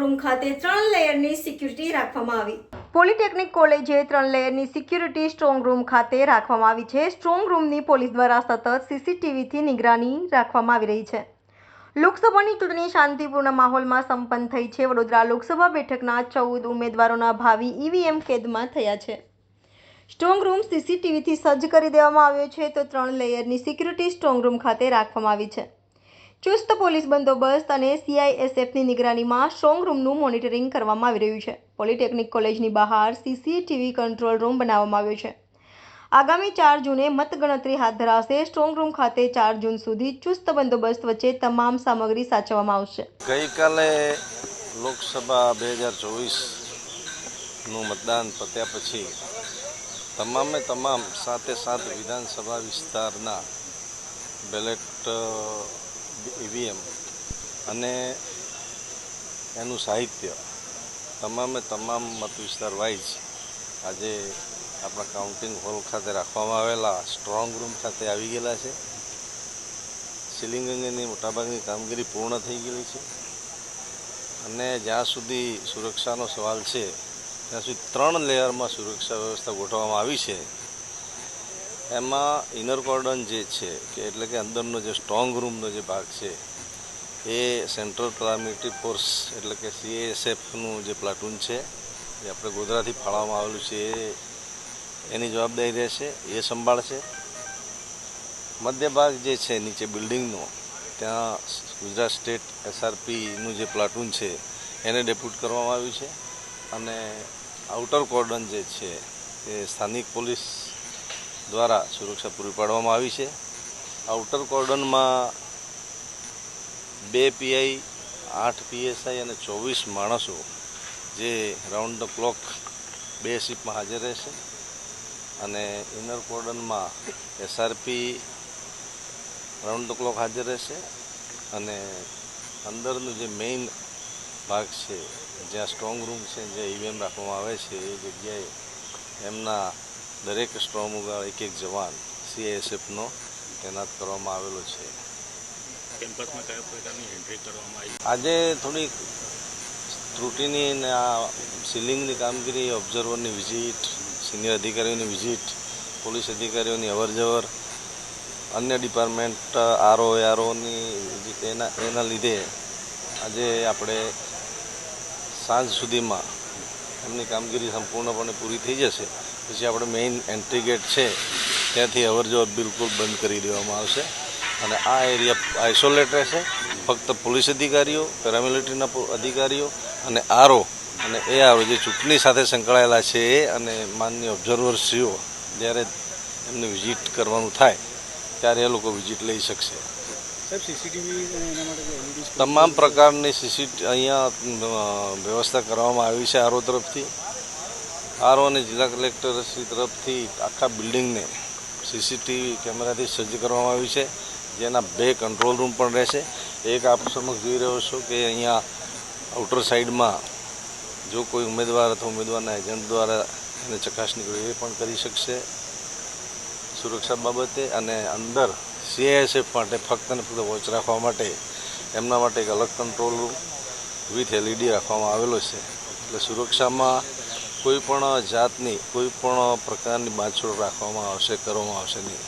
Room ખાતે 3 લેયરની security રાખવામાં આવી। પોલિટેકનિક કોલેજે 3 લેયરની સિક્યુરિટી સ્ટ્રોંગ રૂમ ખાતે રાખવામાં આવી છે। સ્ટ્રોંગ રૂમની પોલીસ દ્વારા સતત સીસીટીવીથી નિગરાની રાખવામાં આવી રહી છે। લોકસભાની ચૂંટણી શાંતિપૂર્ણ માહોલમાં સંપન્ન થઈ છે। વડોદરા લોકસભા બેઠકના 14 ઉમેદવારોના ભાવિ ઈવીએમ કેદમાં થયા છે। સ્ટ્રોંગ રૂમ સીસીટીવીથી સજ્જ કરી દેવામાં આવ્યો છે, તો 3 લેયરની સિક્યુરિટી સ્ટ્રોંગ રૂમ ખાતે રાખવામાં આવી છે। ચુસ્ત પોલીસ બંદોબસ્ત અને સીઆઈએસએફની નિગરાનીમાં સ્ટ્રોંગ રૂમનું મોનિટરિંગ કરવામાં આવી રહ્યું છે। પોલિટેકનિક કોલેજની બહાર સીસીટીવી કંટ્રોલ રૂમ બનાવવામાં આવ્યો છે। આગામી 4 જૂને મતગણતરી હાથ ધરાશે। સ્ટ્રોંગ રૂમ ખાતે 4 જૂન સુધી ચુસ્ત બંદોબસ્ત વચ્ચે તમામ સામગ્રી સાચવવામાં આવશે। ગઈકાલે લોકસભા 2024નું મતદાન પત્યા પછી તમામે તમામ 7 વિધાનસભા વિસ્તારના બેલેટ ઈવીએમ અને એનું સાહિત્ય તમામે તમામ મત વિસ્તાર વાઇઝ આજે આપણા કાઉન્ટિંગ હોલ ખાતે રાખવામાં આવેલા સ્ટ્રોંગ રૂમ ખાતે આવી ગયેલા છે। સીલિંગ અંગેની મોટાભાગની કામગીરી પૂર્ણ થઈ ગયેલી છે અને જ્યાં સુધી સુરક્ષાનો સવાલ છે ત્યાં સુધી 3 લેયરમાં સુરક્ષા વ્યવસ્થા ગોઠવવામાં આવી છે। એમાં ઇનર કોર્ડન જે છે કે એટલે કે અંદરનો જે સ્ટ્રોંગ રૂમનો જે ભાગ છે એ સેન્ટ્રલ પેરામિલિટરી ફોર્સ એટલે કે સીએએસએફનું જે પ્લાટૂન છે એ આપણે ગોધરાથી ફાળવવામાં આવેલું છે એની જવાબદારી રહેશે, એ સંભાળશે। મધ્ય ભાગ જે છે નીચે બિલ્ડિંગનો ત્યાં ગુજરાત સ્ટેટ એસઆરપીનું જે પ્લાટૂન છે એને ડેપ્યુટ કરવામાં આવ્યું છે અને આઉટર કોર્ડન જે છે એ સ્થાનિક પોલીસ દ્વારા સુરક્ષા પૂરી પાડવામાં આવી છે। આઉટર કોર્ડનમાં 2 પીઆઈ, 8 પીએસઆઈ અને 24 માણસો જે રાઉન્ડ ધ ક્લોક 2 શિફ્ટમાં હાજર રહેશે અને ઇનર કોર્ડનમાં એસઆરપી રાઉન્ડ ધ ક્લોક હાજર રહેશે અને અંદરનું જે મેઇન ભાગ છે જ્યાં સ્ટ્રોંગ રૂમ છે, જે ઈવીએમ રાખવામાં આવે છે એ જગ્યાએ એમના દરેક સ્ટ્રોંગ રૂમમાં એક જવાન સીઆઈએસએફનો તૈનાત કરવામાં આવેલો છે। કેમ્પસમાં કયા પ્રકારની એન્ટ્રી કરવામાં આવી? આજે થોડીક ત્રુટિની અને આ સીલિંગની કામગીરી, ઓબ્ઝર્વરની વિઝિટ, સિનિયર અધિકારીઓની વિઝિટ, પોલીસ અધિકારીઓની અવરજવર, અન્ય ડિપાર્ટમેન્ટ આરઓની વિઝિટ એના લીધે આજે આપણે સાંજ સુધીમાં એમની કામગીરી સંપૂર્ણપણે પૂરી થઈ જશે। પછી આપણે મેઇન એન્ટ્રી ગેટ છે ત્યાંથી અવરજવર બિલકુલ બંધ કરી દેવામાં આવશે અને આ એરિયા આઇસોલેટ રહેશે। ફક્ત પોલીસ અધિકારીઓ, પેરામિલિટરીના અધિકારીઓ અને આરઓ અને એઆરઓ જે ચૂંટણી સાથે સંકળાયેલા છે એ અને માનનીય ઓબ્ઝર્વરશ્રીઓ જ્યારે એમને વિઝિટ કરવાનું થાય ત્યારે એ લોકો વિઝિટ લઈ શકશે। તમામ પ્રકારની અહીંયા વ્યવસ્થા કરવામાં આવી છે આરઓ તરફથી। આરઓ અને જિલ્લા કલેક્ટરશ્રી તરફથી આખા બિલ્ડિંગને સીસીટીવી કેમેરાથી સજ્જ કરવામાં આવી છે, જેના 2 કંટ્રોલ રૂમ પણ રહેશે। એક આપ સમક્ષ જોઈ રહ્યો છો કે અહીંયા આઉટર સાઈડમાં જો કોઈ ઉમેદવાર અથવા ઉમેદવારના એજન્ટ દ્વારા એને ચકાસણી કરવી એ પણ કરી શકશે સુરક્ષા બાબતે। અને અંદર સીઆઈએસએફ માટે ફક્ત ને ફક્ત વોચ રાખવા માટે એમના માટે એક અલગ કંટ્રોલ રૂમ વિથ એલઈડી રાખવામાં આવેલો છે। એટલે સુરક્ષામાં કોઈ પણ જાતની કોઈ પણ પ્રકારની બાંધછોડ કરવામાં આવશે, કરવામાં આવશે નહીં।